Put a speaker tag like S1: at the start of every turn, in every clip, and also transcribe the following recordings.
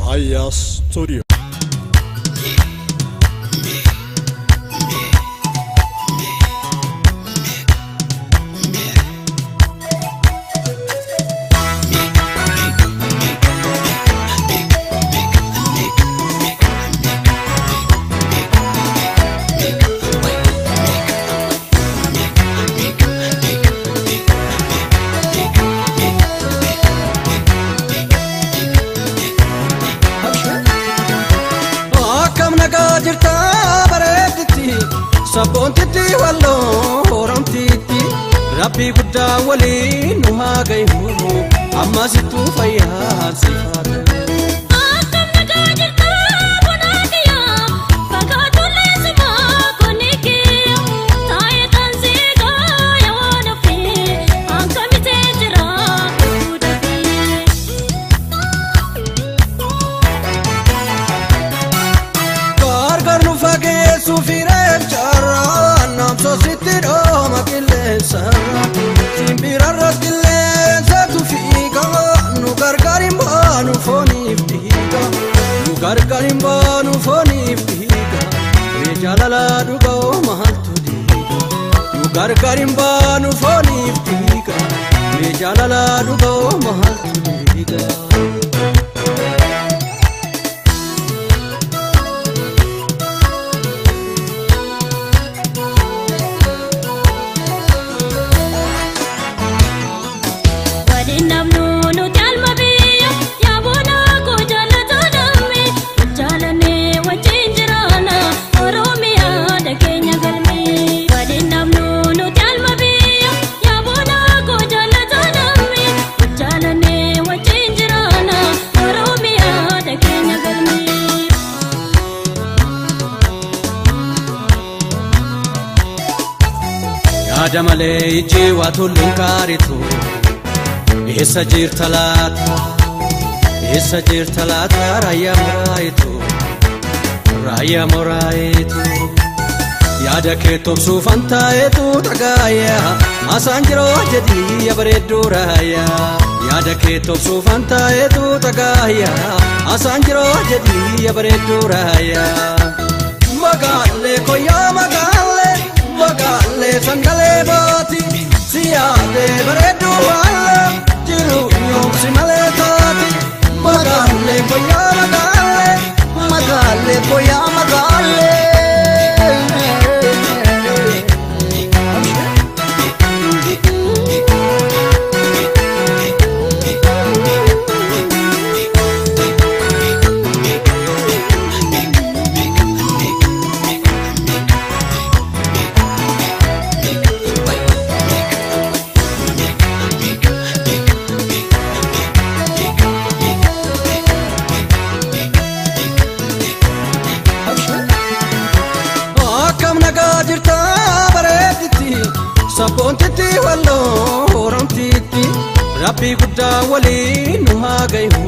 S1: Aya Studio.
S2: Jirta bareediti saboontiti walloo horamtiti rabbi guddaa waliin nu haa gayu amma sittuu fayyaa sifaatu. Sufire charra nam so sitiro makille sarra timbira rakille tu figa nu gargarim banu foni figa nu gargarim banu foni figa re jalala dugo mahaltu diga nu gargarim banu foni figa re jalala dugo mahaltu diga. Adamale ije watulun karitu esa jirtalata raya moraitu yada ke topsu fantaitu tagaya masanjiro jadi ya baredu raya yada ke topsu fantaitu tagaya masanjiro jadi ya baredu raya magale koya magale sangale bati siade baredu wala jiru nyom simale tati magale koya magale Jirta bareediti saboontiti walloo horamtiti rabbi guddaa waliin nu haa gayu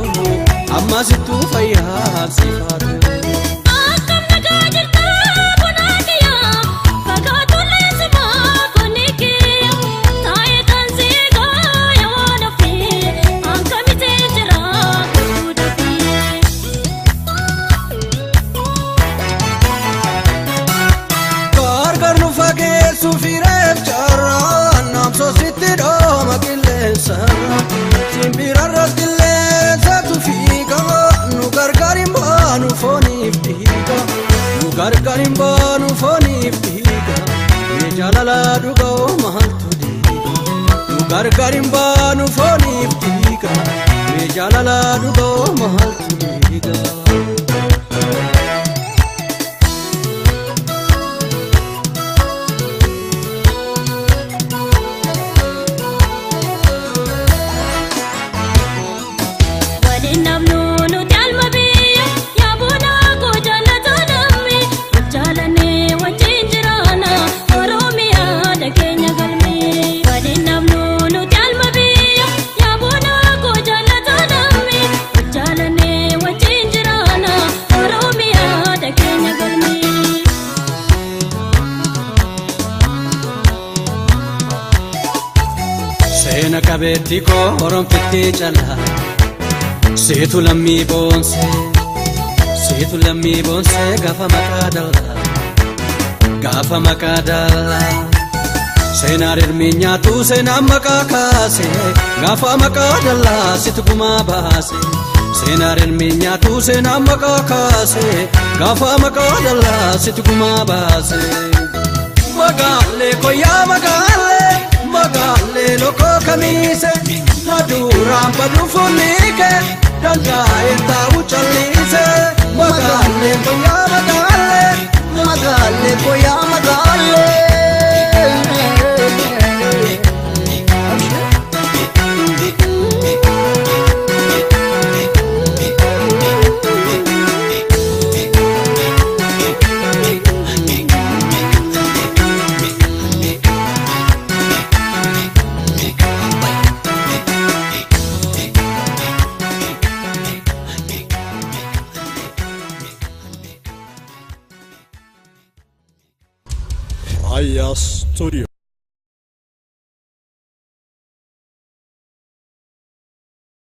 S2: amma sittuu fayyaa sifaatu. Sufire charra nam so sitiro makille sarra timbira rakille tu figa nu gargarim banu foni figa nu gargarim banu foni figa me jalala dugo mahaltu diga nu gargarim banu foni figa me jalala dugo mahaltu diga. Sena kabeti ko horom fitti chala Seetu lammii boonsee Seetu lammii boonsee gaafa maqaa dallaa Seenaan hirmeenyaatu seenaan maqaa kaase gaafa maqaa dallaa situ gumaa baase Seenaan hirmeenyaatu seenaan maqaa kaase gaafa maqaa dallaa situ gumaa baase Magaalee koyaa magaalee lokoo kamiise Maduraan baduu fuulike dandaa'een taa'u calliise Magaalee koyaa magaalee
S1: Aya Studio.